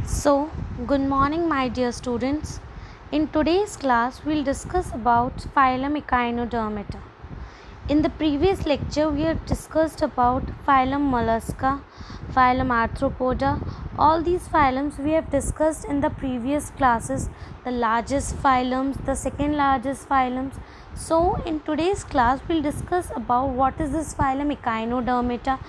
So, good morning, my dear students. In today's class, we'll discuss about phylum Echinodermata. In the previous lecture, we have discussed about phylum Mollusca, phylum Arthropoda. All these phylums we have discussed in the previous classes, the largest phylums, the second largest phylums. So, in today's class, we'll discuss about what is this phylum Echinodermata,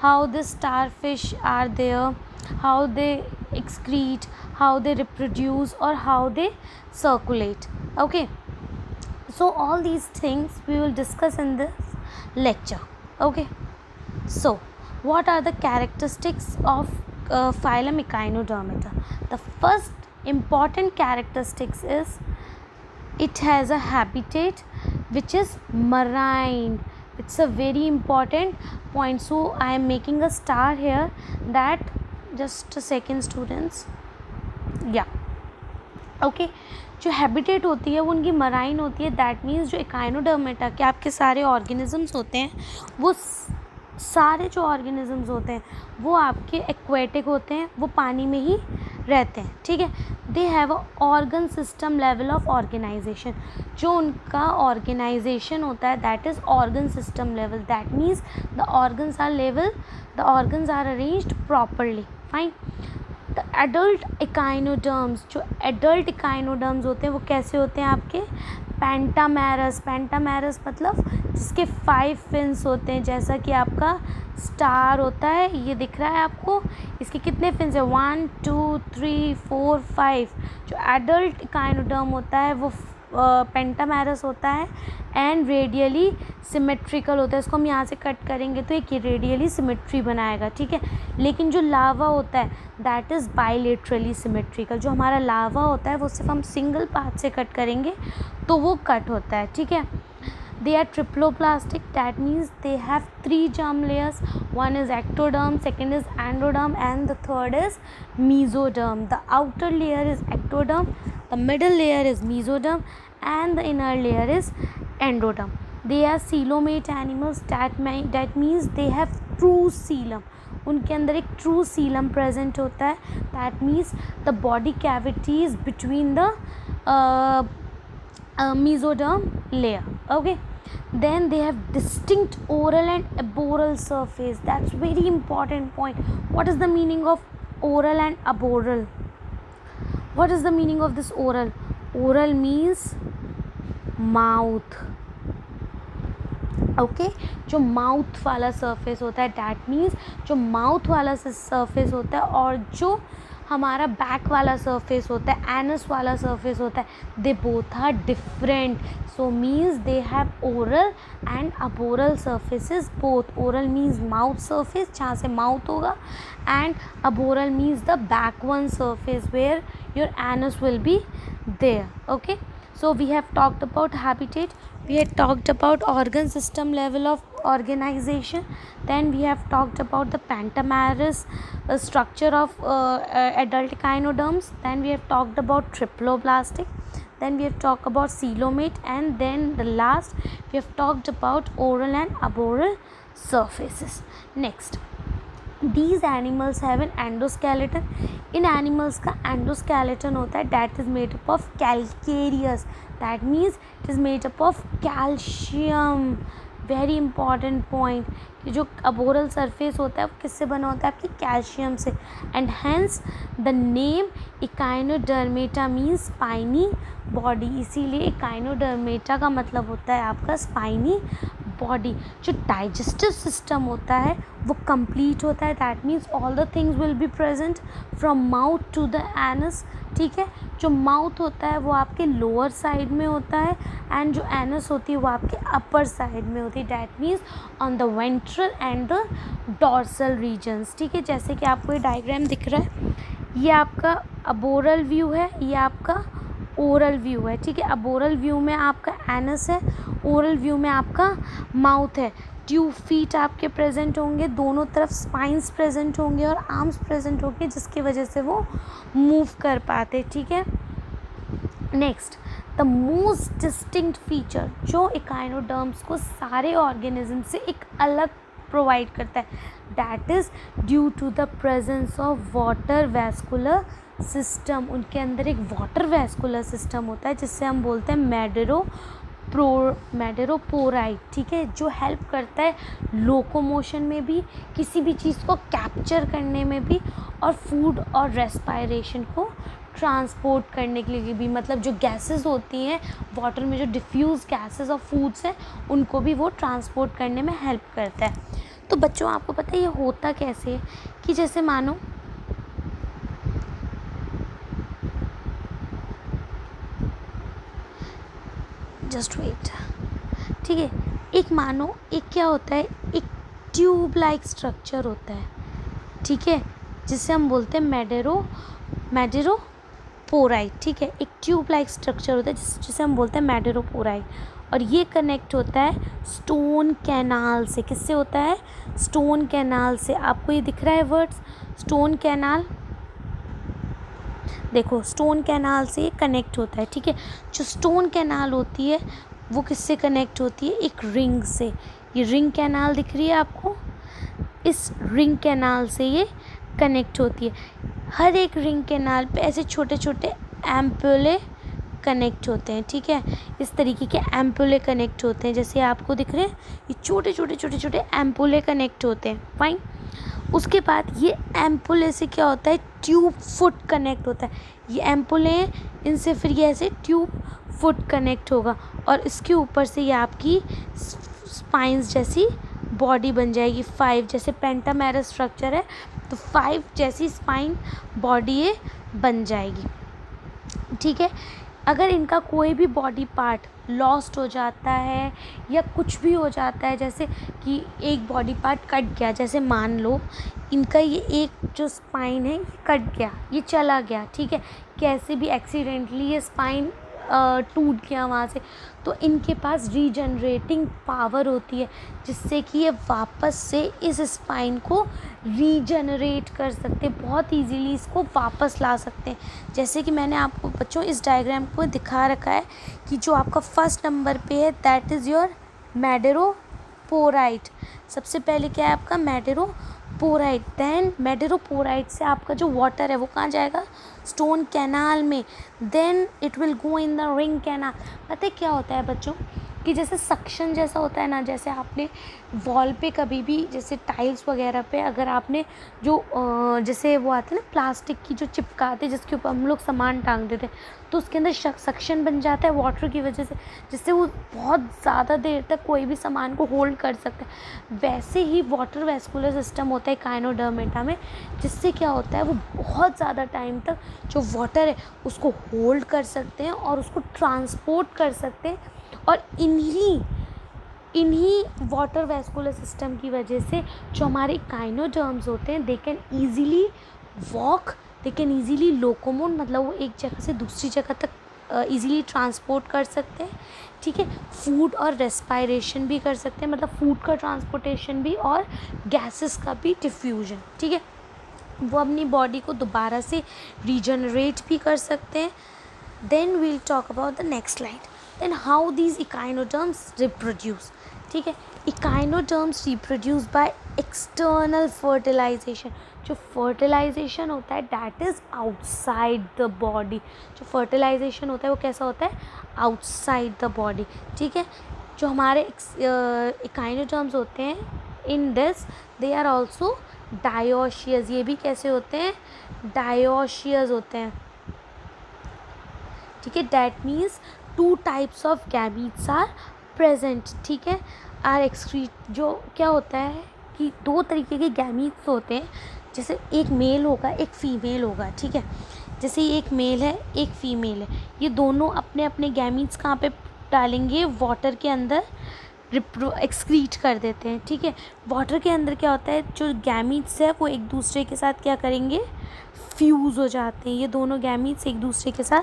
how the starfish are there, how they excrete, how they reproduce, or how they circulate. Okay, so all these things we will discuss in this lecture. Okay, so what are the characteristics of phylum Echinodermata? The first important characteristics is it has a habitat which is marine. It's a very important point, so I am making a star here. That just a second, students. Yeah, okay जो habitat होती है वो उनकी marine होती है. That means जो Echinodermata के आपके सारे ऑर्गेनिजम्स होते हैं वो सारे जो ऑर्गेनिजम्स होते हैं वो आपके एक्वेटिक होते हैं, वो पानी में ही रहते हैं. ठीक है, they have a organ system level of organization. जो उनका ऑर्गेनाइजेशन होता है that is organ system level. That means the organs are level, the organs are arranged properly. Fine. The adult echinoderms, जो एडल्ट इकाइनोडर्म्स होते हैं वो कैसे होते हैं आपके पेंटामेरस. पेंटामेरस मतलब जिसके 5 फिन्स होते हैं, जैसा कि आपका स्टार होता है. ये दिख रहा है आपको, इसके कितने फिन्स है 1 2 3 4 5. जो एडल्ट इकाइनोडर्म होता है वो पेंटामेरस होता है एंड रेडियली सिमेट्रिकल होता है. इसको हम यहाँ से कट करेंगे तो एक रेडियली सिमेट्री बनाएगा. ठीक है, लेकिन जो लावा होता है दैट इज़ बाइलेटरली सिमेट्रिकल. जो हमारा लावा होता है वो सिर्फ हम सिंगल पार्ट से कट करेंगे तो वो कट होता है. ठीक है, they are triploplastic. That means they have 3 germ layers. One is ectoderm, second is endoderm, and the third is mesoderm. The outer layer is ectoderm, the middle layer is mesoderm, and the inner layer is endoderm. They are coelomate animals. That means they have true coelom. उनके अंदर एक true Seelam present होता है. That means the body cavity is between the mesoderm layer. Okay, then they have distinct oral and arboreal surface. That's very important point. What is the meaning of oral and arboreal? What is the meaning of this oral? Oral means mouth. Okay, जो mouth वाला surface होता है that means जो mouth वाला surface होता है और जो हमारा बैक वाला सरफेस होता है, एनस वाला सरफेस होता है, they both are different. So means they have oral and aboral surfaces both. Oral means mouth surface जहाँ से माउथ होगा, and aboral means the back one surface where your anus will be there. Okay, so we have talked about habitat, we had talked about organ system level of organization, then we have talked about the pentamerous structure of adult echinoderms, then we have talked about triploblastic, then we have talked about coelomate, and then the last we have talked about oral and arboreal surfaces. Next, these animals have an endoskeleton. In animals का endoskeleton होता है that is made up of calcareous. That means it is made up of calcium. Very important point कि जो aboral surface होता है वो किससे बना होता है आपकी कैल्शियम से. And hence the name Echinodermata means spiny body. इसीलिए इकाइनोडर्मेटा का मतलब होता है आपका स्पाइनी बॉडी. जो डाइजेस्टिव सिस्टम होता है वो कंप्लीट होता है. That means all the things will be present from mouth to the anus. ठीक है, जो माउथ होता है वो आपके लोअर साइड में होता है एंड जो एनस होती है वो आपके अपर साइड में होती है. That means on the ventral and the dorsal regions. ठीक है, जैसे कि आपको ये डायग्राम दिख रहा है, ये आपका अबोरल व्यू है, ये आपका ओरल व्यू है. ठीक है, अबोरल व्यू में आपका एनस है, ओरल व्यू में आपका माउथ है. ट्यूब फीट आपके प्रेजेंट होंगे, दोनों तरफ स्पाइंस प्रेजेंट होंगे और आर्म्स प्रेजेंट होंगे जिसकी वजह से वो मूव कर पाते. ठीक है, next the most distinct feature जो इकाइनोडर्म्स को सारे ऑर्गेनिज्म से एक अलग प्रोवाइड करता है, that is due to the presence of water vascular system. उनके अंदर एक वाटर वैस्कुलर सिस्टम होता है जिससे हम बोलते हैं मेडोरोपोराइट, ठीक है, जो हेल्प करता है लोकोमोशन में भी, किसी भी चीज़ को कैप्चर करने में भी, और फूड और रेस्पायरेशन को ट्रांसपोर्ट करने के लिए भी। मतलब जो गैसेस होती हैं वाटर में, जो डिफ्यूज़ गैसेस और फूड्स हैं, उनको भी वो ट्रांसपोर्ट करने में हेल्प करता है। तो बच्चों आपको पता है ये होता कैसे है कि जैसे मानो जस्ट वेट, ठीक है, एक मानो एक क्या होता है, एक ट्यूब लाइक स्ट्रक्चर होता है, ठीक है, जिसे हम बोलते हैं मेडोरोपोराइट, ठीक है, एक ट्यूब लाइक स्ट्रक्चर होता है जिसे हम बोलते हैं मेडोरोपोराइट, और ये कनेक्ट होता है स्टोन कैनाल से। किससे होता है? स्टोन कैनाल से। आपको ये दिख रहा है वर्ड्स, स्टोन कैनाल, देखो स्टोन कैनाल से ये कनेक्ट होता है, ठीक है। जो स्टोन कैनाल होती है वो किससे कनेक्ट होती है? एक रिंग से। ये रिंग कैनाल दिख रही है आपको, इस रिंग कैनाल से ये कनेक्ट होती है। हर एक रिंग कैनाल पे ऐसे छोटे छोटे एम्पुले कनेक्ट होते हैं, ठीक है, इस तरीके के एम्पुले कनेक्ट होते हैं, जैसे आपको दिख रहे हैं ये छोटे छोटे एम्पुले कनेक्ट होते हैं, फाइन। उसके बाद ये एम्पुले से क्या होता है? ट्यूब फुट कनेक्ट होता है। ये एम्पुले हैं, इनसे फिर ये ऐसे ट्यूब फुट कनेक्ट होगा, और इसके ऊपर से ये आपकी स्पाइंस जैसी बॉडी बन जाएगी। 5 जैसे पेंटामेरस स्ट्रक्चर है तो 5 जैसी स्पाइन बॉडी ये बन जाएगी, ठीक है। अगर इनका कोई भी बॉडी पार्ट लॉस्ट हो जाता है या कुछ भी हो जाता है, जैसे कि एक बॉडी पार्ट कट गया, जैसे मान लो इनका ये एक जो स्पाइन है ये कट गया, ये चला गया, ठीक है, कैसे भी एक्सीडेंटली ये स्पाइन टूट गया वहाँ से, तो इनके पास रीजनरेटिंग पावर होती है जिससे कि ये वापस से इस स्पाइन को रीजनरेट कर सकते हैं, बहुत इजीली इसको वापस ला सकते हैं। जैसे कि मैंने आपको बच्चों इस डायग्राम को दिखा रखा है कि जो आपका फर्स्ट नंबर पे है दैट इज़ योर मेडोरोपोराइट। सबसे पहले क्या है आपका? मेडोरोपोराइट। देन मेडोरोपोराइट से आपका जो वाटर है वो कहाँ जाएगा? स्टोन कैनाल में। Then it will go in the ring canal. पता है क्या होता है बच्चों कि जैसे सक्शन जैसा होता है ना, जैसे आपने वॉल पे कभी भी जैसे टाइल्स वगैरह पे अगर आपने जो जैसे वो आते हैं ना प्लास्टिक की जो चिपकाते जिसके ऊपर हम लोग सामान टांग देते हैं, तो उसके अंदर सक्शन बन जाता है वाटर की वजह से, जिससे वो बहुत ज़्यादा देर तक कोई भी सामान को होल्ड कर सकता है। वैसे ही वाटर वैस्कुलर सिस्टम होता है इकाइनोडर्मेटा में, जिससे क्या होता है वो बहुत ज़्यादा टाइम तक जो वाटर है उसको होल्ड कर सकते हैं और उसको ट्रांसपोर्ट कर सकते हैं। और इन्हीं वाटर वैस्कुलर सिस्टम की वजह से जो हमारे इकाइनोडर्म्स होते हैं they can easily walk, they can easily locomote, मतलब वो एक जगह से दूसरी जगह तक ईज़िली ट्रांसपोर्ट कर सकते हैं, ठीक है। फूड और रेस्पायरेशन भी कर सकते हैं, मतलब फूड का ट्रांसपोर्टेशन भी और गैसेस का भी डिफ्यूजन, ठीक है। वो अपनी बॉडी को दोबारा से रीजनरेट भी कर सकते हैं। Then we'll talk about the next slide. Then how these echinoderms reproduce, ठीक है। Echinoderms reproduce by external fertilization. जो फर्टिलाइजेशन होता है that is outside the body. जो फर्टिलाइजेशन होता है वो कैसा होता है? आउटसाइड द बॉडी, ठीक है। जो हमारे इकाइनोडर्म्स होते हैं in this they are also dioecious. ये भी कैसे होते हैं? डायोशियस होते हैं, ठीक है। That means 2 types of gametes are present, ठीक है। आर एक्सक्रीट, जो क्या होता है कि 2 तरीके के गैमीट्स होते हैं, जैसे एक मेल होगा एक फीमेल होगा, ठीक है। जैसे ये एक मेल है एक फीमेल है, ये दोनों अपने अपने गैमीट्स कहाँ पे डालेंगे? वाटर के अंदर एक्सक्रीट कर देते हैं, ठीक है। वाटर के अंदर क्या होता है, जो गैमीट्स है वो एक दूसरे के साथ क्या करेंगे? फ्यूज़ हो जाते हैं। ये दोनों गैमीट्स एक दूसरे के साथ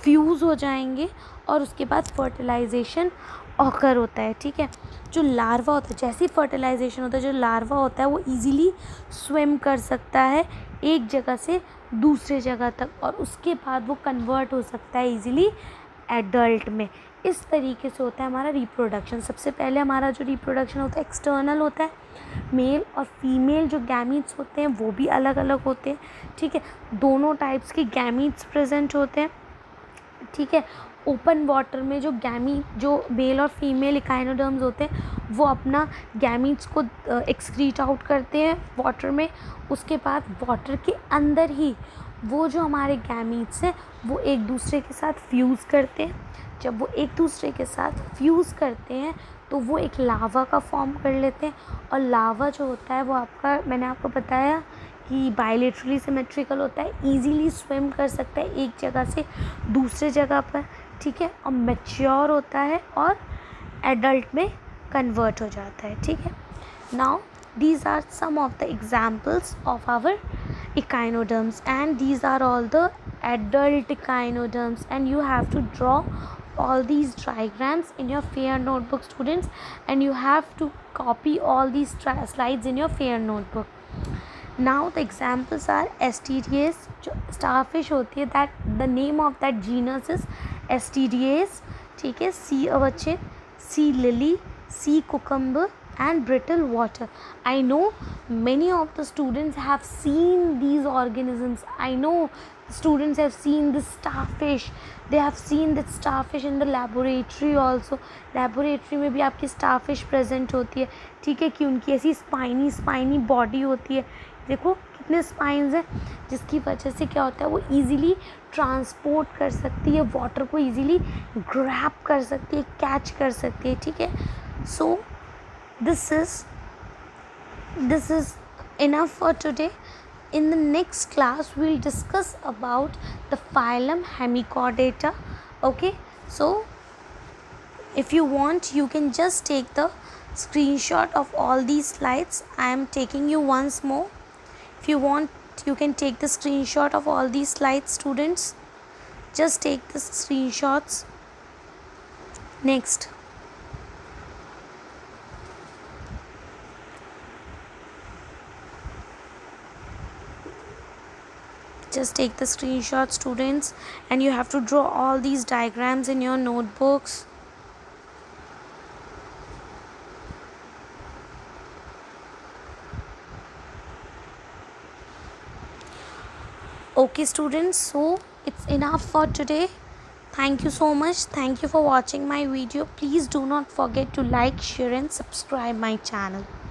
फ्यूज़ हो जाएंगे और उसके बाद फर्टिलाइजेशन ऑकर होता है, ठीक है। जो लार्वा होता है, जैसे ही फर्टिलाइजेशन होता है, जो लार्वा होता है वो इजीली स्विम कर सकता है एक जगह से दूसरे जगह तक, और उसके बाद वो कन्वर्ट हो सकता है इजीली एडल्ट में। इस तरीके से होता है हमारा रिप्रोडक्शन। सबसे पहले हमारा जो रिप्रोडक्शन होता है एक्सटर्नल होता है, मेल और फीमेल जो गैमीट्स होते हैं वो भी अलग अलग होते हैं, ठीक है। दोनों टाइप्स के गैमीट्स प्रेजेंट होते हैं, ठीक है। ओपन वाटर में जो मेल और फीमेल इकाइनोडर्म्स होते हैं वो अपना गैमीट्स को एक्सक्रीट आउट करते हैं वाटर में। उसके बाद वाटर के अंदर ही वो जो हमारे गैमीट्स हैं वो एक दूसरे के साथ फ्यूज़ करते हैं। जब वो एक दूसरे के साथ फ्यूज़ करते हैं तो वो एक लावा का फॉर्म कर लेते हैं। और लावा जो होता है वो आपका, मैंने आपको बताया कि बायलेटरली सिमेट्रिकल होता है, इजीली स्विम कर सकता है एक जगह से दूसरे जगह पर, ठीक है। और मैच्योर होता है और एडल्ट में कन्वर्ट हो जाता है, ठीक है। Now these are some of the examples of our echinoderms, and these are all the adult echinoderms, and you have to draw all these diagrams in your fair notebook, students, and you have to copy all these slides in your fair notebook. Now the examples are Asterias, starfish होती है, that the name of that genus is Asterias, ठीक है। sea urchin, sea lily, sea cucumber and brittle water. I know many of the students have seen these organisms. I know students have seen the starfish. They have seen the starfish in the laboratory also. laboratory में भी आपकी starfish present होती है, ठीक है, कि उनकी ऐसी स्पाइनी बॉडी होती है। देखो कितने स्पाइंस हैं, जिसकी वजह से क्या होता है वो इजीली ट्रांसपोर्ट कर सकती है, वाटर को इजीली ग्रैब कर सकती है, कैच कर सकती है, ठीक है। सो this is enough for today. In the next class we'll discuss about the phylum Hemichordata. Okay, so if you want you can just take the screenshot of all these slides. I am taking you once more. If you want you can take the screenshot of all these slides, students. Just take the screenshots. Next, just take the screenshot, students, and you have to draw all these diagrams in your notebooks. Okay students, so it's enough for today. Thank you so much. Thank you for watching my video. Please do not forget to like, share and subscribe my channel.